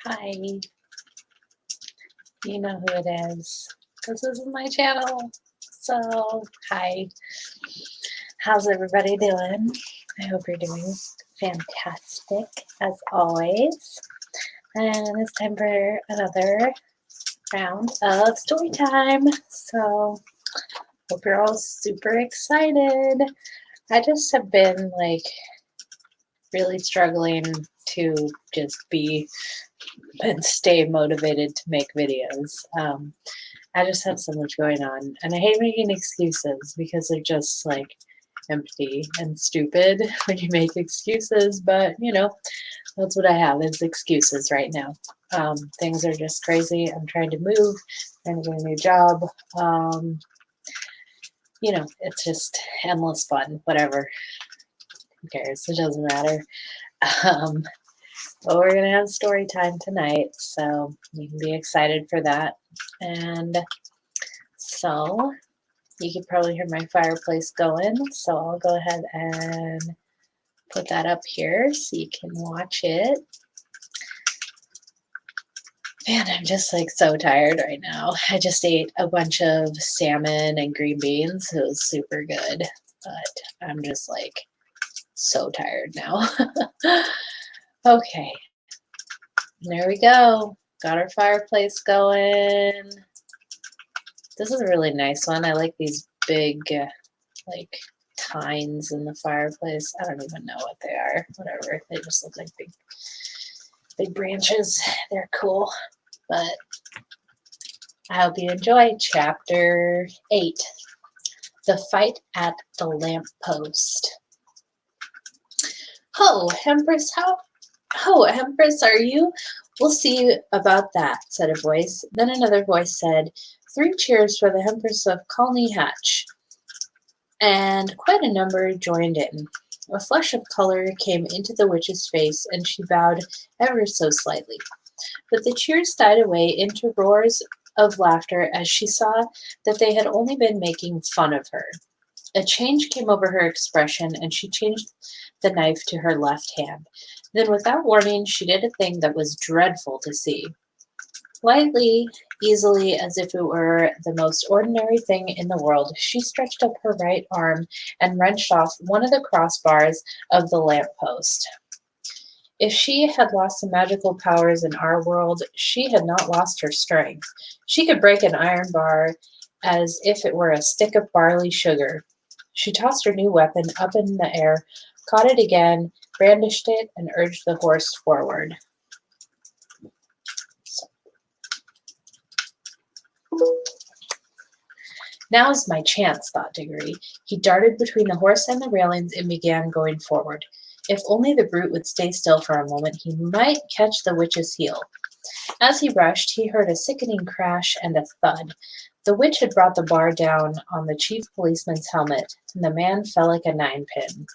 Hi, you know who it is, because this is my channel. So, hi, how's everybody doing? I hope you're doing fantastic as always. And it's time for another round of story time. So, hope you're all super excited. I just have been like really struggling to just be and stay motivated to make videos. I just have so much going on, and I hate making excuses because they're just like empty and stupid when you make excuses, but you know, that's what I have is excuses right now. Things are just crazy. I'm trying to move, trying to get a new job. You know, it's just endless fun, whatever. Who cares? It doesn't matter. Um, But we're going to have story time tonight, so you can be excited for that. And so you can probably hear my fireplace going, so I'll go ahead and put that up here so you can watch it. Man, I'm just like so tired right now. I just ate a bunch of salmon and green beans. It was super good, but I'm just like so tired now. Okay, there we go. Got our fireplace going. This is a really nice one. I like these big, like, tines in the fireplace. I don't even know what they are. Whatever. They just look like big branches. They're cool. But I hope you enjoy Chapter 8, The Fight at the Lamppost. Ho, Empress, Empress, are you? We'll see about that, said a voice. Then another voice said, 3 cheers for the Empress of Colney Hatch. And quite a number joined in. A flush of color came into the witch's face, and she bowed ever so slightly. But the cheers died away into roars of laughter as she saw that they had only been making fun of her. A change came over her expression, and she changed the knife to her left hand. Then, without warning, she did a thing that was dreadful to see. Lightly, easily, as if it were the most ordinary thing in the world, she stretched up her right arm and wrenched off one of the crossbars of the lamppost. If she had lost the magical powers in our world, she had not lost her strength. She could break an iron bar as if it were a stick of barley sugar. She tossed her new weapon up in the air, caught it again, brandished it, and urged the horse forward. Now's my chance, thought Diggory. He darted between the horse and the railings and began going forward. If only the brute would stay still for a moment, he might catch the witch's heel. As he rushed, he heard a sickening crash and a thud. The witch had brought the bar down on the chief policeman's helmet, and the man fell like a ninepin.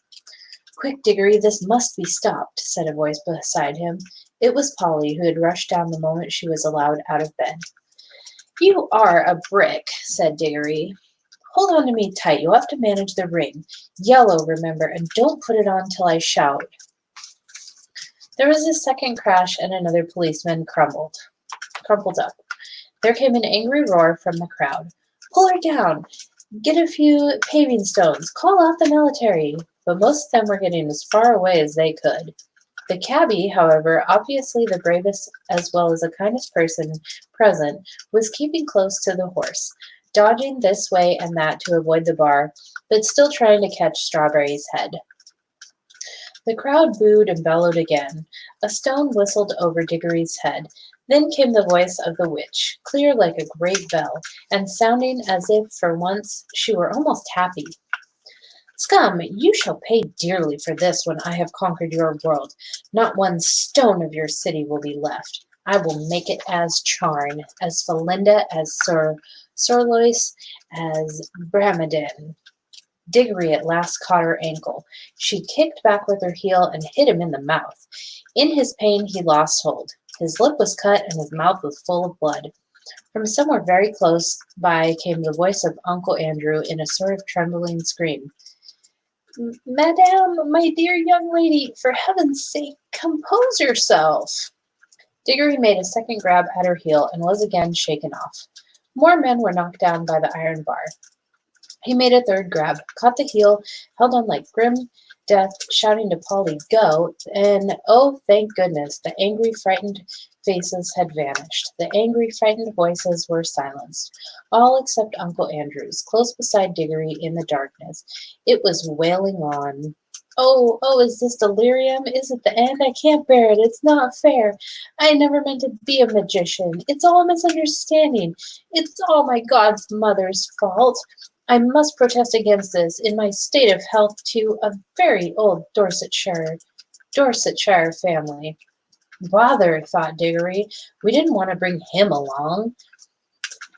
Quick, Diggory, this must be stopped, said a voice beside him. It was Polly, who had rushed down the moment she was allowed out of bed. You are a brick, said Diggory. Hold on to me tight. You'll have to manage the ring. Yellow, remember, and don't put it on till I shout. There was a second crash, and another policeman crumpled up. There came an angry roar from the crowd. Pull her down. Get a few paving stones. Call out the military. But most of them were getting as far away as they could. The cabby, however, obviously the bravest as well as the kindest person present, was keeping close to the horse, dodging this way and that to avoid the bar, but still trying to catch Strawberry's head. The crowd booed and bellowed again. A stone whistled over Diggory's head. Then came the voice of the witch, clear like a great bell, and sounding as if for once she were almost happy. Scum, you shall pay dearly for this when I have conquered your world. Not one stone of your city will be left. I will make it as Charn, as Felinda, as Sir Sorlois, as Bramadin. Diggory at last caught her ankle. She kicked back with her heel and hit him in the mouth. In his pain he lost hold. His lip was cut and his mouth was full of blood. From somewhere very close by came the voice of Uncle Andrew in a sort of trembling scream. Madame, my dear young lady, for heaven's sake, compose yourself. Diggory made a second grab at her heel and was again shaken off. More men were knocked down by the iron bar. He made a third grab, caught the heel, held on like grim death, shouting to Polly, "Go!" And oh, thank goodness, the angry, frightened faces had vanished. The angry, frightened voices were silenced, all except Uncle Andrew's, close beside Diggory in the darkness. It was wailing on. Oh, oh, is this delirium? Is it the end? I can't bear it. It's not fair. I never meant to be a magician. It's all a misunderstanding. It's all my god's mother's fault. I must protest against this, in my state of health, to a very old Dorsetshire family. Bother, thought Diggory. We didn't want to bring him along.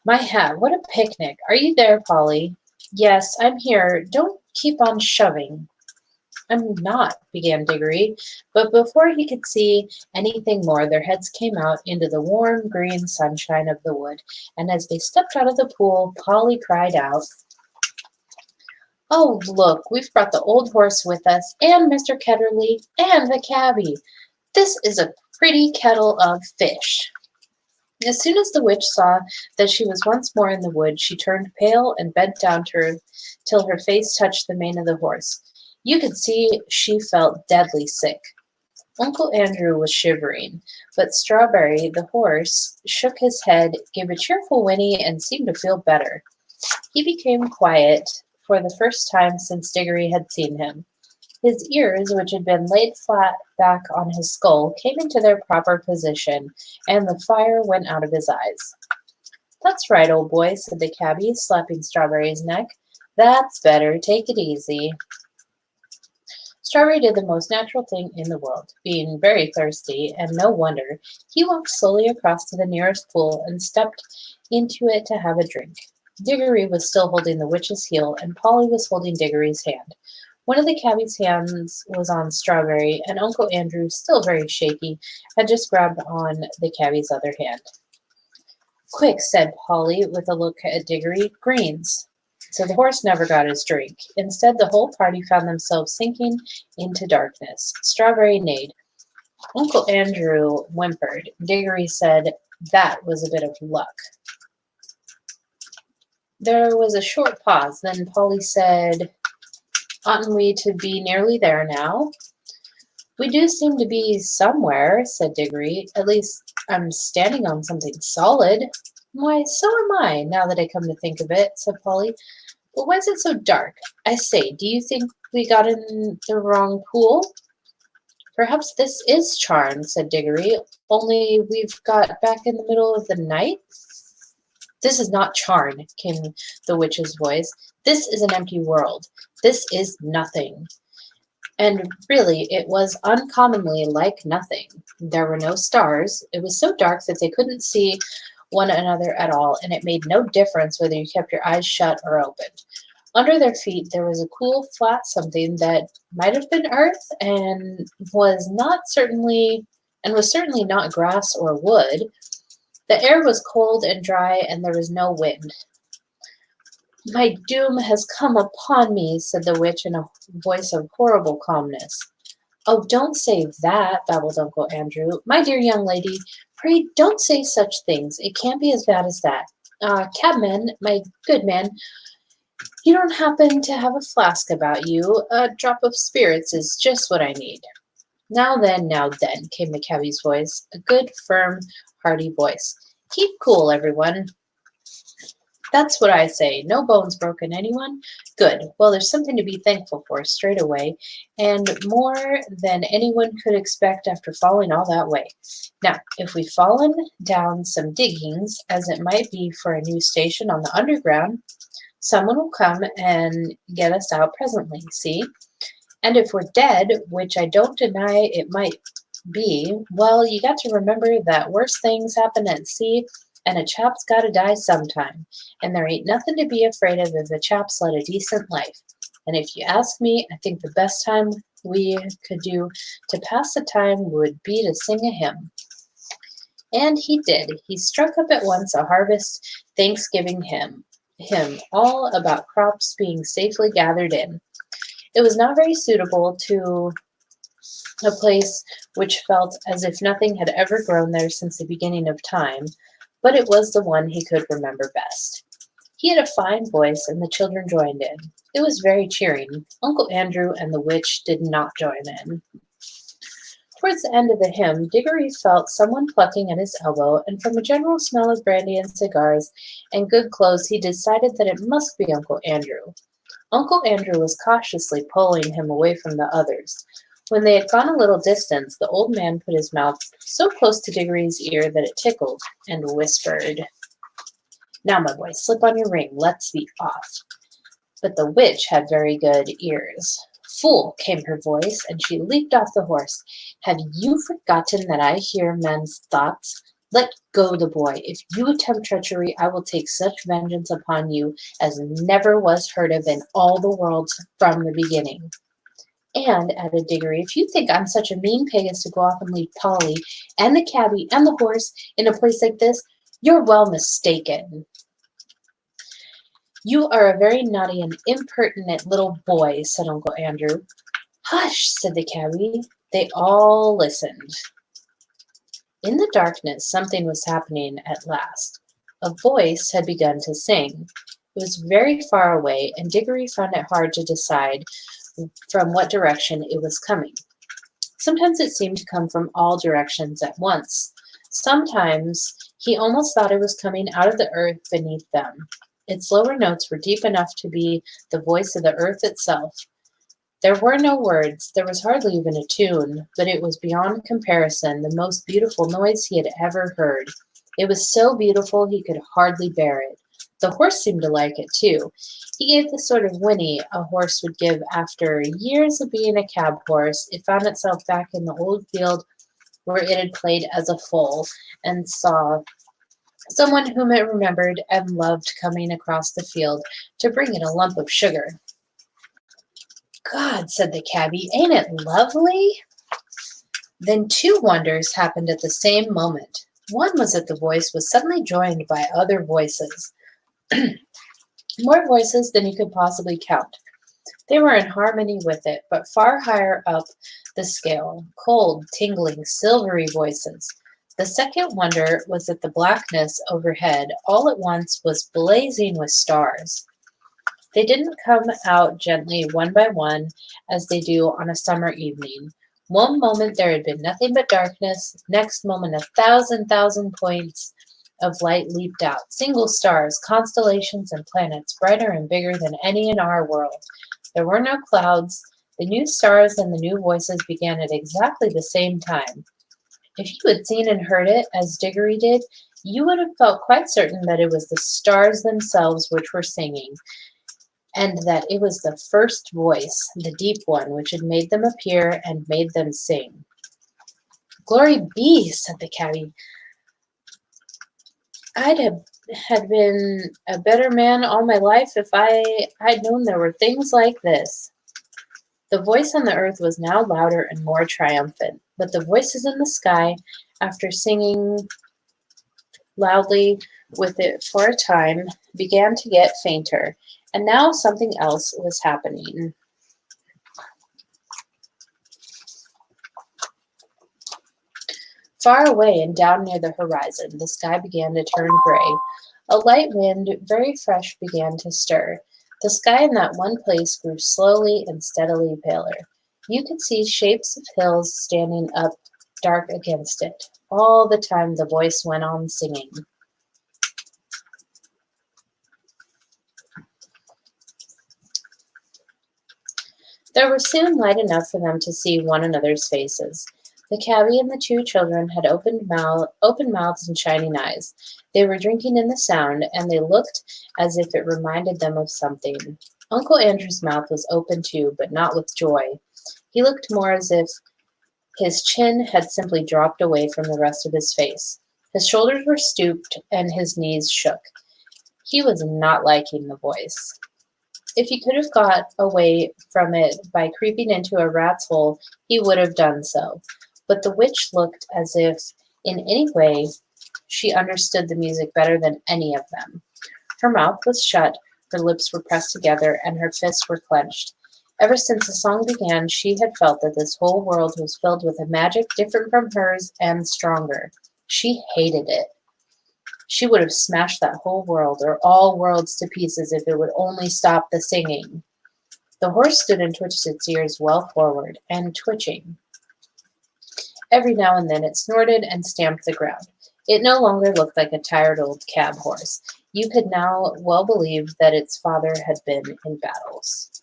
My hat, what a picnic. Are you there, Polly? Yes, I'm here. Don't keep on shoving. I'm not, began Diggory, but before he could see anything more, their heads came out into the warm green sunshine of the wood, and as they stepped out of the pool, Polly cried out, "Oh, look, we've brought the old horse with us, and Mr. Ketterly, and the cabby. This is a pretty kettle of fish." As soon as the witch saw that she was once more in the wood, she turned pale and bent down to her till her face touched the mane of the horse. You could see she felt deadly sick. Uncle Andrew was shivering, but Strawberry, the horse, shook his head, gave a cheerful whinny, and seemed to feel better. He became quiet for the first time since Diggory had seen him. His ears, which had been laid flat back on his skull, came into their proper position, and the fire went out of his eyes. "That's right, old boy," said the cabby, slapping Strawberry's neck. "That's better. Take it easy." Strawberry did the most natural thing in the world. Being very thirsty, and no wonder, he walked slowly across to the nearest pool and stepped into it to have a drink. Diggory was still holding the witch's heel, and Polly was holding Diggory's hand. One of the cabby's hands was on Strawberry, and Uncle Andrew, still very shaky, had just grabbed on the cabby's other hand. "Quick," said Polly, with a look at Diggory, "greens." So the horse never got his drink. Instead, the whole party found themselves sinking into darkness. Strawberry neighed. Uncle Andrew whimpered. Diggory said, "That was a bit of luck." There was a short pause. Then Polly said, "Oughtn't we to be nearly there now?" "We do seem to be somewhere," said Diggory. "At least I'm standing on something solid." "Why, so am I, now that I come to think of it," said Polly. "But why is it so dark? I say, do you think we got in the wrong pool?" "Perhaps this is Charn," said Diggory, "only we've got back in the middle of the night." "This is not Charn," came the witch's voice. "This is an empty world. This is nothing." And really it was uncommonly like nothing. There were no stars. It was so dark that they couldn't see one another at all, and it made no difference whether you kept your eyes shut or opened. Under their feet there was a cool, flat something that might have been earth and was certainly not grass or wood. The air was cold and dry, and there was no wind. "My doom has come upon me," said the witch in a voice of horrible calmness. "Oh, don't say that," babbled Uncle Andrew. "My dear young lady, pray don't say such things. It can't be as bad as that. Cabman, my good man, you don't happen to have a flask about you? A drop of spirits is just what I need." Now then," came the cabby's voice, a good, firm, hearty voice. "Keep cool, everyone. That's what I say. No bones broken, anyone? Good. Well, there's something to be thankful for straight away, and more than anyone could expect after falling all that way. Now, if we've fallen down some diggings, as it might be for a new station on the underground, someone will come and get us out presently, see? And if we're dead, which I don't deny it might be, well, you got to remember that worse things happen at sea, and a chap's got to die sometime, and there ain't nothing to be afraid of if a chap's led a decent life. And if you ask me, I think the best time we could do to pass the time would be to sing a hymn." And he did. He struck up at once a harvest Thanksgiving hymn all about crops being safely gathered in. It was not very suitable to a place which felt as if nothing had ever grown there since the beginning of time, but it was the one he could remember best. He had a fine voice, and the children joined in. It was very cheering. Uncle Andrew and the witch did not join in. Towards the end of the hymn, Diggory felt someone plucking at his elbow, and from a general smell of brandy and cigars and good clothes, he decided that it must be Uncle Andrew. Uncle Andrew was cautiously pulling him away from the others. When they had gone a little distance, the old man put his mouth so close to Diggory's ear that it tickled, and whispered, "Now, my boy, slip on your ring. Let's be off." But the witch had very good ears. "Fool," came her voice, and she leaped off the horse. "Have you forgotten that I hear men's thoughts? Let go the boy. If you attempt treachery, I will take such vengeance upon you as never was heard of in all the world from the beginning." "And," added Diggory, "if you think I'm such a mean pig as to go off and leave Polly and the cabby and the horse in a place like this, you're well mistaken." "You are a very naughty and impertinent little boy," said Uncle Andrew. "Hush," said the cabby. They all listened. In the darkness, something was happening at last. A voice had begun to sing. It was very far away, and Diggory found it hard to decide from what direction it was coming. Sometimes it seemed to come from all directions at once. Sometimes he almost thought it was coming out of the earth beneath them. Its lower notes were deep enough to be the voice of the earth itself. There were no words, there was hardly even a tune, but it was beyond comparison the most beautiful noise he had ever heard. It was so beautiful he could hardly bear it. The horse seemed to like it too. He gave the sort of whinny a horse would give after years of being a cab horse. It found itself back in the old field where it had played as a foal, and saw someone whom it remembered and loved coming across the field to bring it a lump of sugar. "God," said the cabby, "ain't it lovely?" Then two wonders happened at the same moment. One was that the voice was suddenly joined by other voices, more voices than you could possibly count. They were in harmony with it, but far higher up the scale, cold, tingling, silvery voices. The second wonder was that the blackness overhead all at once was blazing with stars. They didn't come out gently one by one as they do on a summer evening. One moment there had been nothing but darkness, next moment 1,000 points of light leaped out, single stars, constellations, and planets, brighter and bigger than any in our world. There were no clouds. The new stars and the new voices began at exactly the same time. If you had seen and heard it, as Diggory did, you would have felt quite certain that it was the stars themselves which were singing, and that it was the first voice, the deep one, which had made them appear and made them sing. "Glory be," said the cabby. "I'd have had been a better man all my life if I'd known there were things like this." The voice on the earth was now louder and more triumphant, but the voices in the sky, after singing loudly with it for a time, began to get fainter, and now something else was happening. Far away and down near the horizon, the sky began to turn gray. A light wind, very fresh, began to stir. The sky in that one place grew slowly and steadily paler. You could see shapes of hills standing up dark against it. All the time the voice went on singing. There was soon light enough for them to see one another's faces. The cabby and the two children had open mouths and shining eyes. They were drinking in the sound, and they looked as if it reminded them of something. Uncle Andrew's mouth was open too, but not with joy. He looked more as if his chin had simply dropped away from the rest of his face. His shoulders were stooped, and his knees shook. He was not liking the voice. If he could have got away from it by creeping into a rat's hole, he would have done so. But the witch looked as if, in any way, she understood the music better than any of them. Her mouth was shut, her lips were pressed together, and her fists were clenched. Ever since the song began, she had felt that this whole world was filled with a magic different from hers and stronger. She hated it. She would have smashed that whole world, or all worlds, to pieces if it would only stop the singing. The horse stood and twitched its ears well forward, and twitching. Every now and then it snorted and stamped the ground. It no longer looked like a tired old cab horse. You could now well believe that its father had been in battles.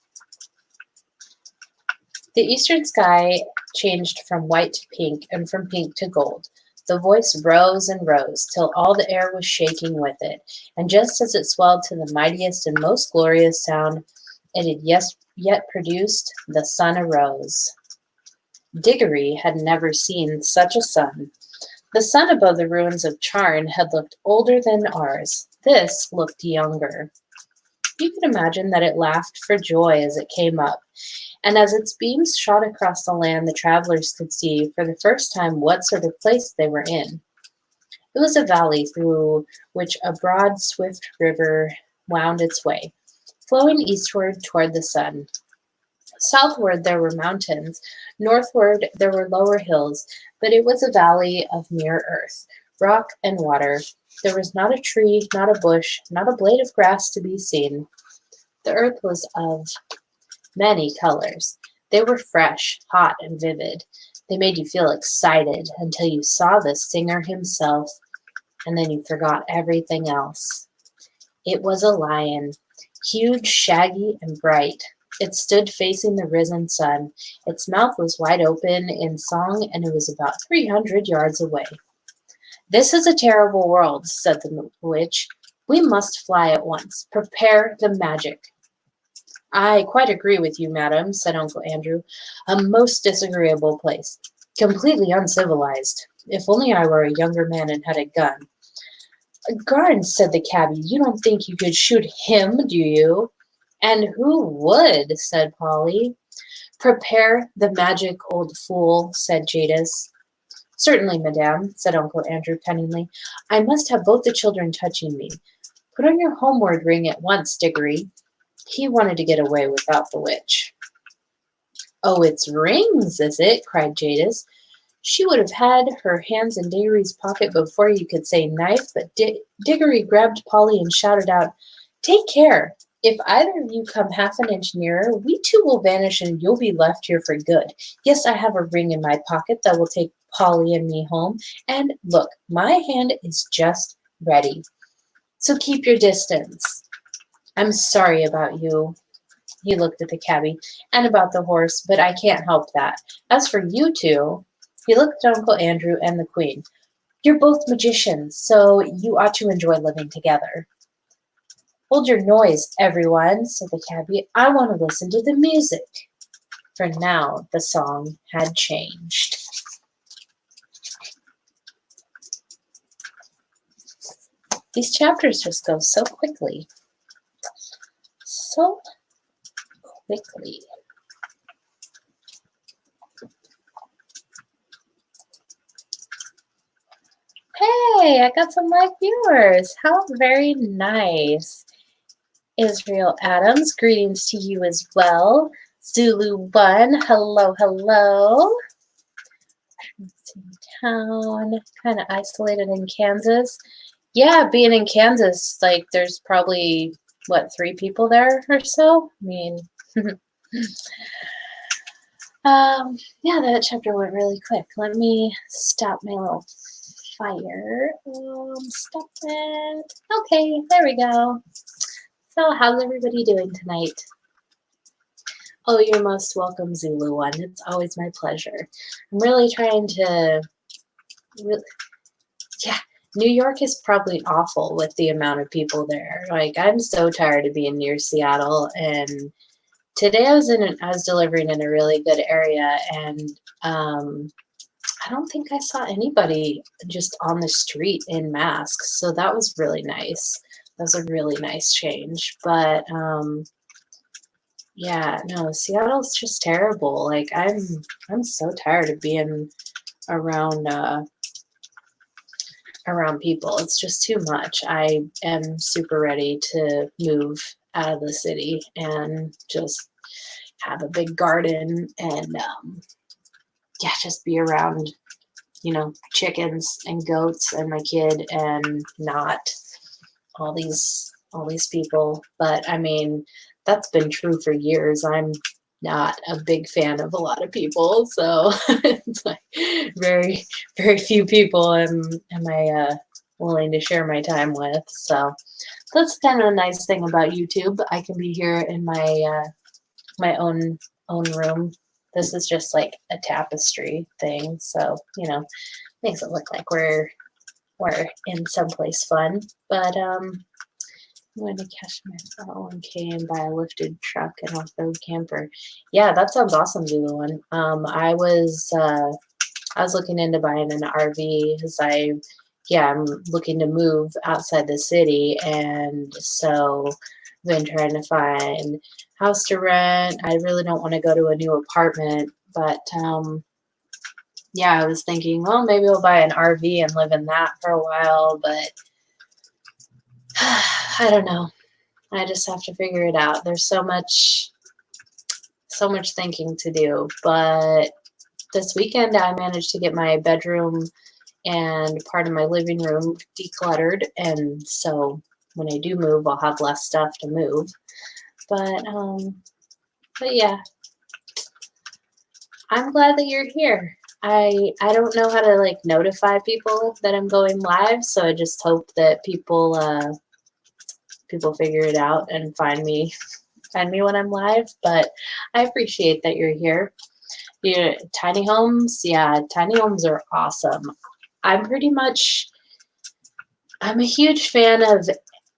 The eastern sky changed from white to pink and from pink to gold. The voice rose and rose till all the air was shaking with it, and just as it swelled to the mightiest and most glorious sound it had yet produced, the sun arose. Diggory had never seen such a sun. The sun above the ruins of Charn had looked older than ours. This looked younger. You could imagine that it laughed for joy as it came up, and as its beams shot across the land, the travelers could see for the first time what sort of place they were in. It was a valley through which a broad, swift river wound its way, flowing eastward toward the sun. Southward there were mountains, northward there were lower hills, but it was a valley of mere earth, rock and water. There was not a tree, not a bush, not a blade of grass to be seen. The earth was of many colors. They were fresh, hot, and vivid. They made you feel excited until you saw the singer himself, and then you forgot everything else. It was a lion, huge, shaggy, and bright. It stood facing the risen sun. Its mouth was wide open in song, and it was about 300 yards away. "This is a terrible world," said the witch. "We must fly at once. Prepare the magic." "I quite agree with you, madam," said Uncle Andrew. "A most disagreeable place. Completely uncivilized. If only I were a younger man and had a gun." "Garn," said the cabby, "you don't think you could shoot him, do you?" "And who would?" said Polly. "Prepare the magic, old fool," said Jadis. "Certainly, madame," said Uncle Andrew cunningly. "I must have both the children touching me. Put on your homeward ring at once, Diggory." He wanted to get away without the witch. "Oh, it's rings, is it?" cried Jadis. She would have had her hands in Diggory's pocket before you could say knife, but Diggory grabbed Polly and shouted out, "Take care! If either of you come half an inch nearer, we two will vanish and you'll be left here for good. Yes, I have a ring in my pocket that will take Polly and me home, and look, my hand is just ready. So keep your distance. I'm sorry about you." He looked at the cabby, "and about the horse, but I can't help that. As for you two," he looked at Uncle Andrew and the Queen, "you're both magicians, so you ought to enjoy living together." "Hold your noise, everyone," said the cabby. "I want to listen to the music." For now the song had changed. These chapters just go so quickly. So quickly. Hey, I got some live viewers. How very nice. Israel Adams, greetings to you as well. Zulu 1, hello, hello. Town, kind of isolated in Kansas. Yeah, being in Kansas, like there's probably, what, 3 people there or so? I mean, yeah, that chapter went really quick. Let me stop my little fire. Stop it. Okay, there we go. So, how's everybody doing tonight? Oh, you're most welcome, Zulu 1. It's always my pleasure. I'm really trying to, yeah, New York is probably awful with the amount of people there. Like, I'm so tired of being near Seattle, and today I was delivering in a really good area, and I don't think I saw anybody just on the street in masks, so that was really nice. That was a really nice change. But yeah, no, Seattle's just terrible. Like I'm so tired of being around around people. It's just too much. I am super ready to move out of the city and just have a big garden and yeah, just be around, chickens and goats and my kid and not all these people. But I mean, that's been true for years. I'm not a big fan of a lot of people, so it's like very, very few people am I willing to share my time with. So that's kind of a nice thing about YouTube. I can be here in my own room. This is just like a tapestry thing, so makes it look like we're in someplace fun. But I'm going to catch my 401k and buy a lifted truck and off-road camper. Yeah, that sounds awesome, Zulu one. I was looking into buying an RV because I'm looking to move outside the city, and so I've been trying to find house to rent. I really don't want to go to a new apartment, but yeah, I was thinking, well, maybe I'll buy an RV and live in that for a while, but I don't know. I just have to figure it out. There's so much thinking to do, but this weekend I managed to get my bedroom and part of my living room decluttered, and so when I do move, I'll have less stuff to move. But yeah, I'm glad that you're here. I don't know how to like notify people that I'm going live, so I just hope that people figure it out and find me when I'm live. But I appreciate that you're here. Yeah, tiny homes, tiny homes are awesome. I'm a huge fan of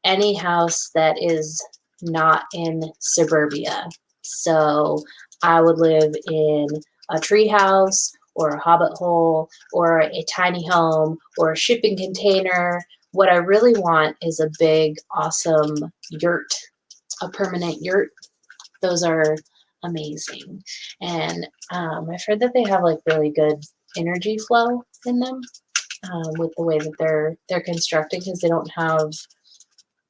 any house that is not in suburbia. So I would live in a tree house or a hobbit hole or a tiny home or a shipping container. What I really want is a big, awesome yurt, a permanent yurt. Those are amazing. And I've heard that they have like really good energy flow in them with the way that they're constructed, because they don't have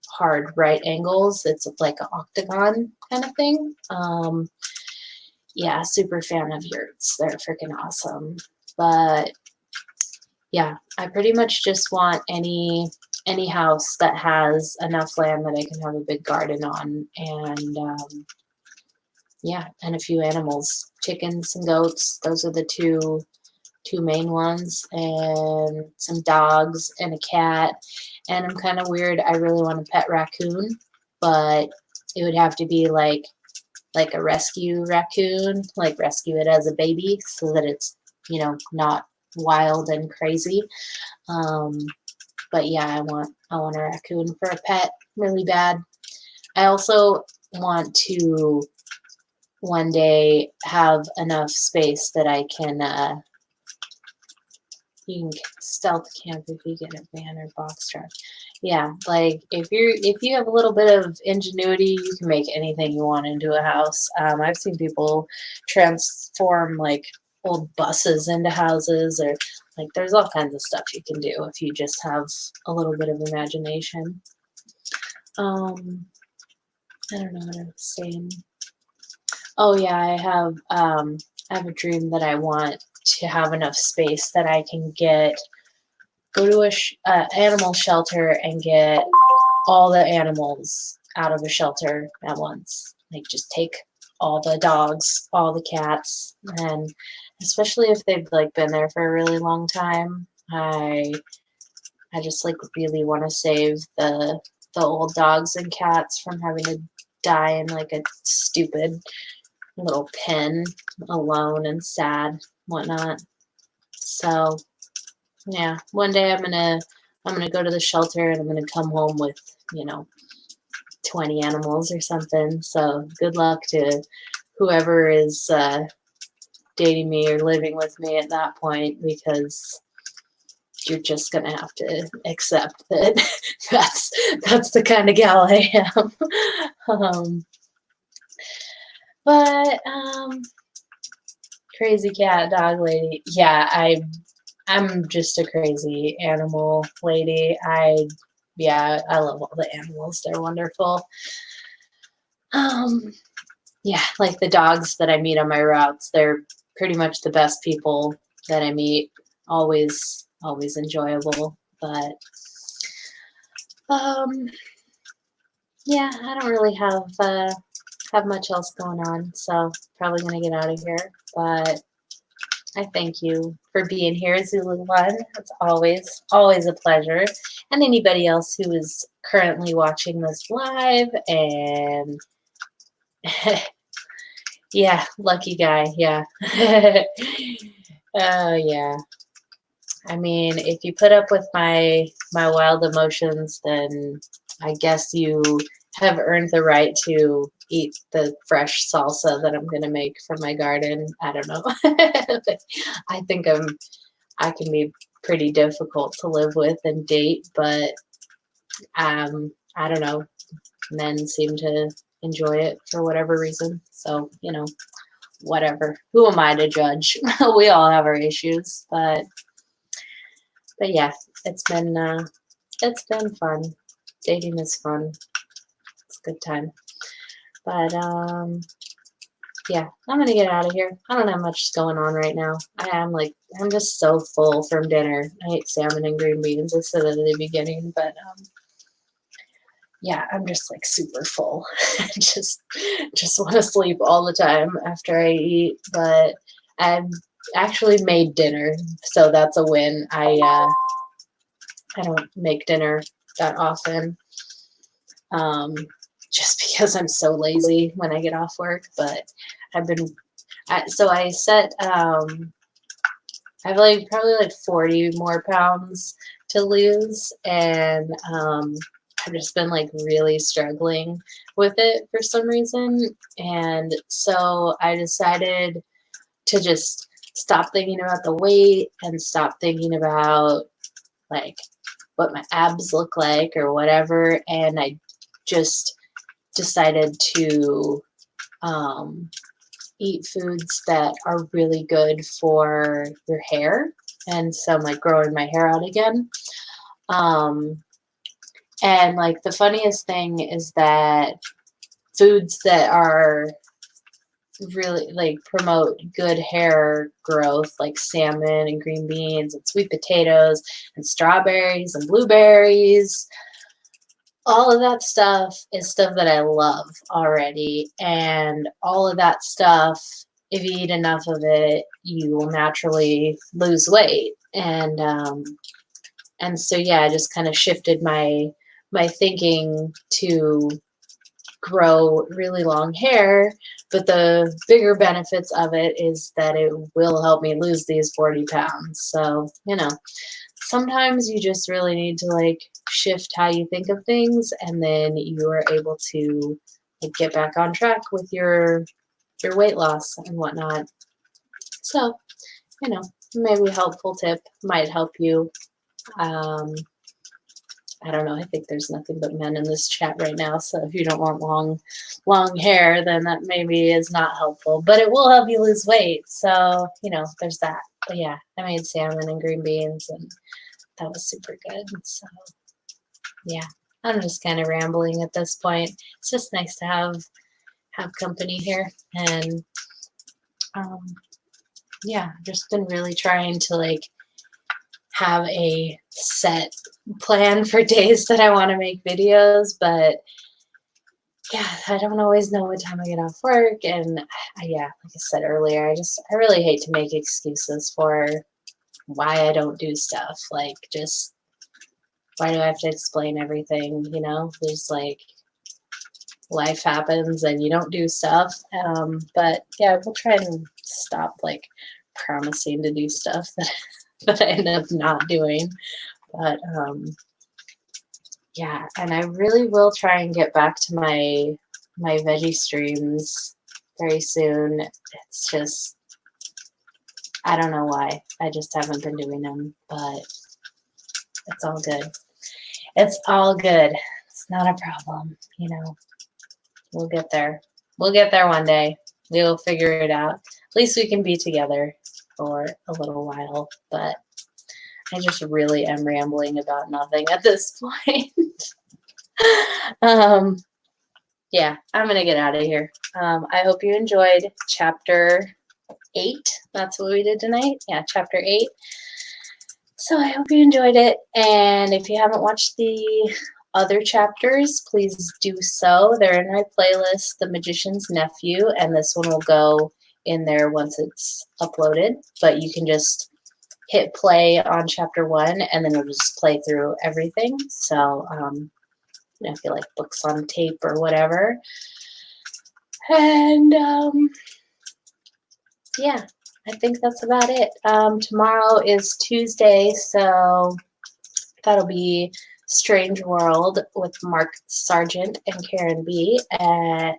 hard right angles. It's like an octagon kind of thing. Yeah, super fan of yurts. They're freaking awesome. But yeah, I pretty much just want any house that has enough land that I can have a big garden on, and yeah, and a few animals, chickens and goats. Those are the two main ones, and some dogs and a cat. And I'm kind of weird. I really want a pet raccoon, but it would have to be like a rescue raccoon, like rescue it as a baby so that it's, not wild and crazy. But yeah, I want a raccoon for a pet really bad. I also want to one day have enough space that I can you can stealth camp if you get a van or box truck. Yeah, like if you have a little bit of ingenuity, you can make anything you want into a house. I've seen people transform like old buses into houses, or like there's all kinds of stuff you can do if you just have a little bit of imagination. I don't know what I was saying. Oh yeah, I have a dream that I want to have enough space that I can go to a animal shelter and get all the animals out of a shelter at once. Like just take all the dogs, all the cats, and especially if they've like been there for a really long time, I just like really want to save the old dogs and cats from having to die in like a stupid little pen alone and sad, whatnot. So yeah, one day I'm gonna go to the shelter and I'm gonna come home with, 20 animals or something. So good luck to whoever is dating me or living with me at that point, because you're just gonna have to accept that that's the kind of gal I am. But crazy cat dog lady. Yeah, I'm just a crazy animal lady. I love all the animals. They're wonderful. Um yeah, like the dogs that I meet on my routes, they're pretty much the best people that I meet. Always, always enjoyable. But um, yeah, I don't really have much else going on, so probably gonna get out of here. But I thank you for being here, Zulu One. It's always a pleasure. And anybody else who is currently watching this live, and yeah, lucky guy, yeah. Oh yeah. I mean, if you put up with my wild emotions, then I guess you have earned the right to eat the fresh salsa that I'm gonna make from my garden. I don't know. I think I can be pretty difficult to live with and date, but I don't know. Men seem to enjoy it for whatever reason. So, whatever. Who am I to judge? We all have our issues, but yeah, it's been fun. Dating is fun. It's a good time. But yeah, I'm gonna get out of here. I don't have much going on right now. I'm just so full from dinner. I ate salmon and green beans. I said at the beginning, but yeah, I'm just like super full. just want to sleep all the time after I eat. But I've actually made dinner, so that's a win. I don't make dinner that often, um, just because I'm so lazy when I get off work. But I've been so I set I have like probably like 40 more pounds to lose, and I've just been like really struggling with it for some reason. And so I decided to just stop thinking about the weight and stop thinking about like what my abs look like or whatever. And I just decided to um, eat foods that are really good for your hair. And so I'm like growing my hair out again. Um, and like the funniest thing is that foods that are really like promote good hair growth, like salmon and green beans and sweet potatoes and strawberries and blueberries, all of that stuff is stuff that I love already. And all of that stuff, if you eat enough of it, you will naturally lose weight. And so yeah, I just kind of shifted my thinking to grow really long hair. But the bigger benefits of it is that it will help me lose these 40 pounds. So, sometimes you just really need to like shift how you think of things, and then you are able to like get back on track with your weight loss and whatnot. So, maybe a helpful tip might help you. Um, I don't know. I think there's nothing but men in this chat right now. So if you don't want long hair, then that maybe is not helpful. But it will help you lose weight. So, there's that. But yeah, I made salmon and green beans, and that was super good. So yeah, I'm just kind of rambling at this point. It's just nice to have company here. And um, yeah, I've just been really trying to like have a set plan for days that I want to make videos, but yeah, I don't always know what time I get off work. And yeah, like I said earlier, I really hate to make excuses for why I don't do stuff. Like, just why do I have to explain everything? There's like life happens and you don't do stuff. But yeah, we'll try and stop like promising to do stuff that I end up not doing. But yeah, and I really will try and get back to my veggie streams very soon. It's just, I don't know why. I just haven't been doing them, but it's all good. It's all good. It's not a problem. We'll get there. We'll get there one day. We'll figure it out. At least we can be together for a little while, but I just really am rambling about nothing at this point. um, yeah, I'm gonna get out of here. I hope you enjoyed chapter 8. That's what we did tonight. Yeah, chapter 8. So I hope you enjoyed it. And if you haven't watched the other chapters, please do so. They're in my playlist, The Magician's Nephew, and this one will go in there once it's uploaded. But you can just hit play on chapter 1, and then it'll just play through everything. So, if you like books on tape or whatever. And yeah, I think that's about it. Tomorrow is Tuesday, so that'll be Strange World with Mark Sargent and Karen B at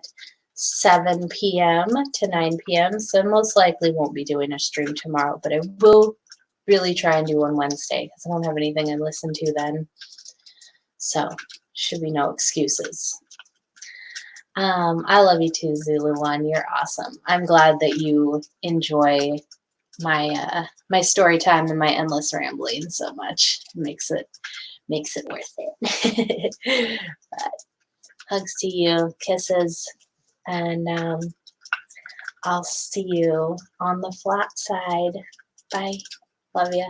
7 p.m. to 9 p.m. So most likely won't be doing a stream tomorrow, but I will really try and do one Wednesday because I don't have anything I listen to then. So should be no excuses. I love you too, Zulu One. You're awesome. I'm glad that you enjoy my my story time and my endless rambling so much. It makes it worth it. But hugs to you, kisses, and I'll see you on the flat side. Bye. Love ya.